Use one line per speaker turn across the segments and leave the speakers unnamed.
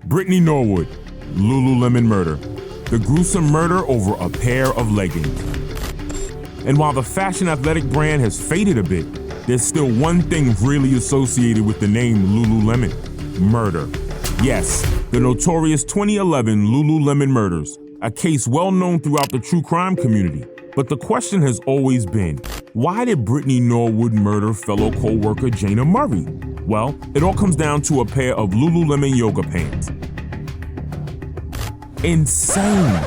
Brittany Norwood, Lululemon murder. The gruesome murder over a pair of leggings. And while the fashion athletic brand has faded a bit, there's still one thing really associated with the name Lululemon: murder. Yes, the notorious 2011 Lululemon murders, a case well known throughout the true crime community. But the question has always been, why did Brittany Norwood murder fellow coworker Jayna Murray? Well, it all comes down to a pair of Lululemon yoga pants. Insane!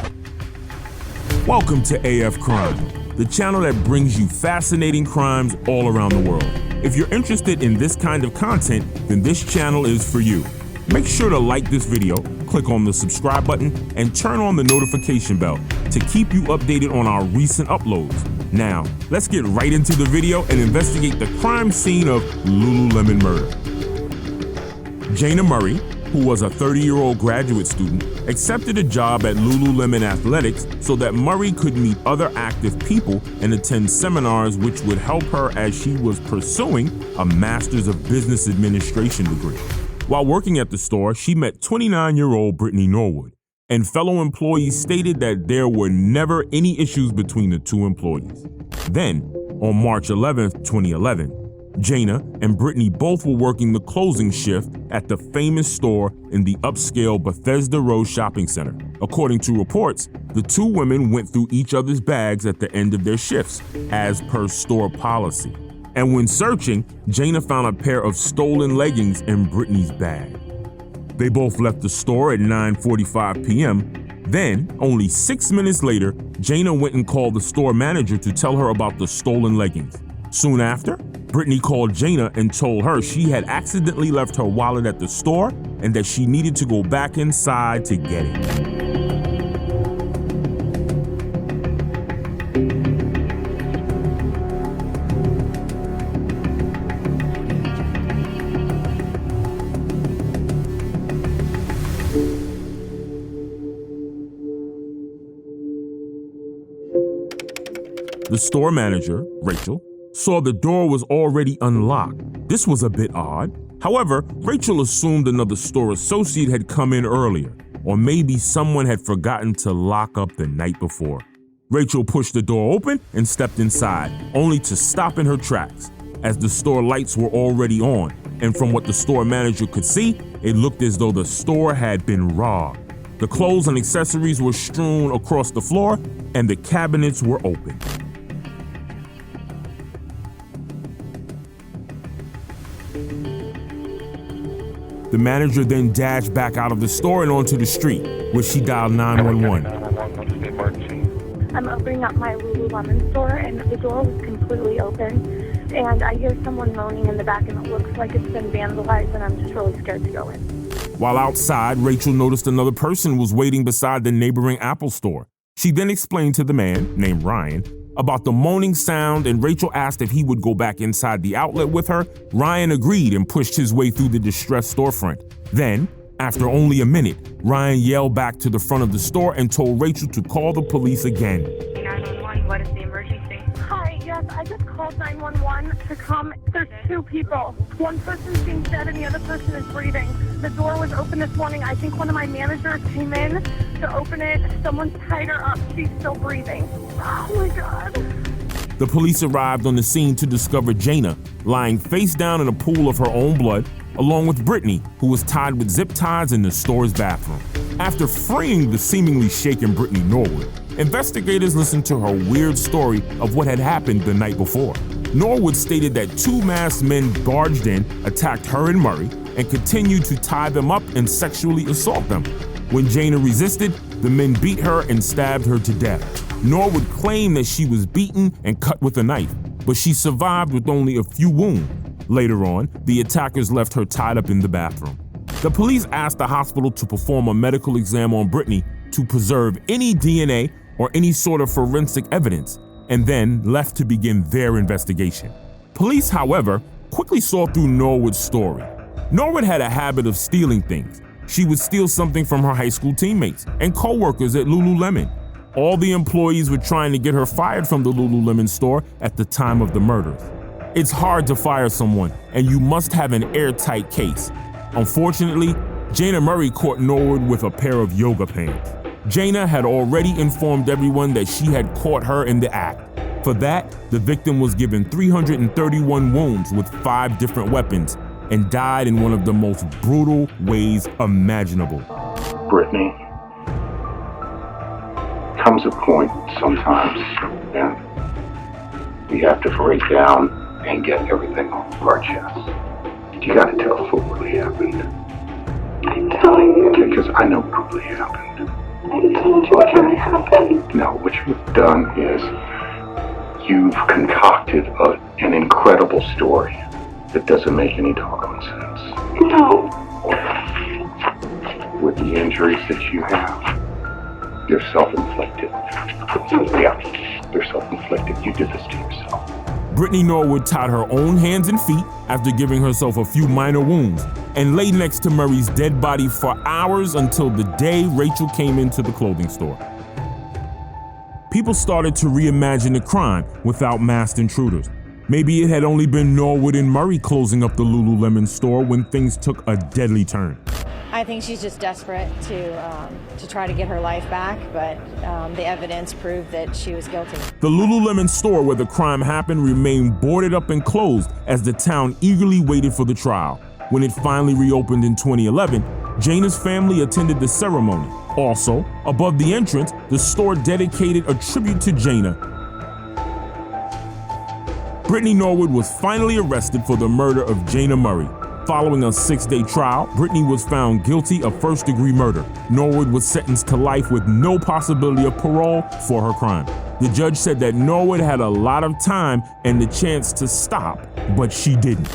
Welcome to AF Crime, the channel that brings you fascinating crimes all around the world. If you're interested in this kind of content, then this channel is for you. Make sure to like this video, click on the subscribe button, and turn on the notification bell to keep you updated on our recent uploads. Now, let's get right into the video and investigate the crime scene of Lululemon murder. Jayna Murray, who was a 30-year-old graduate student, accepted a job at Lululemon Athletics so that Murray could meet other active people and attend seminars which would help her as she was pursuing a Master's of Business Administration degree. While working at the store, she met 29-year-old Brittany Norwood, and fellow employees stated that there were never any issues between the two employees. Then, on March 11, 2011, Jayna and Brittany both were working the closing shift at the famous store in the upscale Bethesda Row shopping center. According to reports, the two women went through each other's bags at the end of their shifts, as per store policy. And when searching, Jayna found a pair of stolen leggings in Brittany's bag. They both left the store at 9:45 p.m. Then, only 6 minutes later, Jayna went and called the store manager to tell her about the stolen leggings. Soon after, Brittany called Jayna and told her she had accidentally left her wallet at the store and that she needed to go back inside to get it. The store manager, Rachel, saw the door was already unlocked. This was a bit odd. However, Rachel assumed another store associate had come in earlier, or maybe someone had forgotten to lock up the night before. Rachel pushed the door open and stepped inside, only to stop in her tracks, as the store lights were already on, and from what the store manager could see, it looked as though the store had been robbed. The clothes and accessories were strewn across the floor, and the cabinets were open. The manager then dashed back out of the store and onto the street, where she dialed 911.
I'm opening up my Lululemon store, and the door was completely open, and I hear someone moaning in the back, and it looks like it's been vandalized, and I'm just really scared to go in.
While outside, Rachel noticed another person was waiting beside the neighboring Apple store. She then explained to the man, named Ryan, about the moaning sound, and Rachel asked if he would go back inside the outlet with her. Ryan agreed and pushed his way through the distressed storefront. Then, after only a minute, Ryan yelled back to the front of the store and told Rachel to call the police again.
911, what is the emergency?
Hi, yes, I just called 911 to come. There's two people. One person seems dead and the other person is breathing. The door was open this morning. I think one of my managers came in to open it. Someone tied her up. She's still breathing. Oh my God.
The police arrived on the scene to discover Jayna lying face down in a pool of her own blood, along with Brittany, who was tied with zip ties in the store's bathroom. After freeing the seemingly shaken Brittany Norwood, investigators listened to her weird story of what had happened the night before. Norwood stated that two masked men barged in, attacked her and Murray, and continued to tie them up and sexually assault them. When Jayna resisted, the men beat her and stabbed her to death. Norwood claimed that she was beaten and cut with a knife, but she survived with only a few wounds. Later on, the attackers left her tied up in the bathroom. The police asked the hospital to perform a medical exam on Brittany to preserve any DNA or any sort of forensic evidence, and then left to begin their investigation. Police, however, quickly saw through Norwood's story. Norwood had a habit of stealing things. She would steal something from her high school teammates and co-workers at Lululemon. All the employees were trying to get her fired from the Lululemon store at the time of the murders. It's hard to fire someone, and you must have an airtight case. Unfortunately, Jayna Murray caught Norwood with a pair of yoga pants. Jayna had already informed everyone that she had caught her in the act. For that, the victim was given 331 wounds with 5 different weapons and died in one of the most brutal ways imaginable.
Brittany, comes a point sometimes and we have to break down and get everything off of our chest. You gotta tell us what really happened.
I'm telling you.
Because I know what really happened.
I told you what really happened.
No, what you've done is you've concocted an incredible story that doesn't make any doggone sense.
No.
With the injuries that you have, they're self-inflicted. Yeah, they're self-inflicted. You did this to yourself.
Brittany Norwood tied her own hands and feet after giving herself a few minor wounds and lay next to Murray's dead body for hours until the day Rachel came into the clothing store. People started to reimagine the crime without masked intruders. Maybe it had only been Norwood and Murray closing up the Lululemon store when things took a deadly turn.
I think she's just desperate to try to get her life back, but the evidence proved that she was guilty.
The Lululemon store where the crime happened remained boarded up and closed as the town eagerly waited for the trial. When it finally reopened in 2011, Jayna's family attended the ceremony. Also, above the entrance, the store dedicated a tribute to Jayna. Brittany Norwood was finally arrested for the murder of Jayna Murray. Following a 6-day trial, Brittany was found guilty of first-degree murder. Norwood was sentenced to life with no possibility of parole for her crime. The judge said that Norwood had a lot of time and the chance to stop, but she didn't.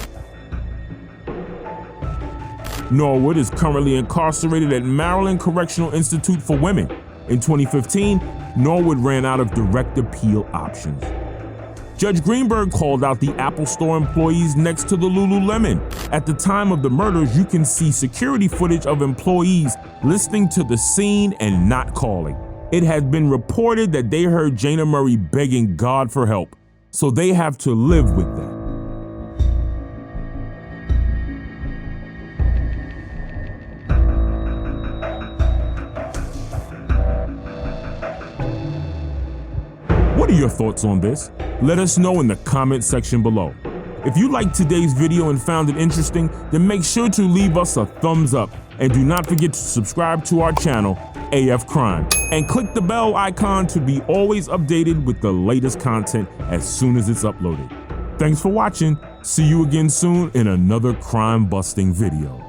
Norwood is currently incarcerated at Maryland Correctional Institute for Women. In 2015, Norwood ran out of direct appeal options. Judge Greenberg called out the Apple Store employees next to the Lululemon. At the time of the murders, you can see security footage of employees listening to the scene and not calling. It has been reported that they heard Jayna Murray begging God for help, so they have to live with that. What are your thoughts on this? Let us know in the comment section below. If you liked today's video and found it interesting, then make sure to leave us a thumbs up and do not forget to subscribe to our channel, AF Crime, and click the bell icon to be always updated with the latest content as soon as it's uploaded. Thanks for watching. See you again soon in another crime-busting video.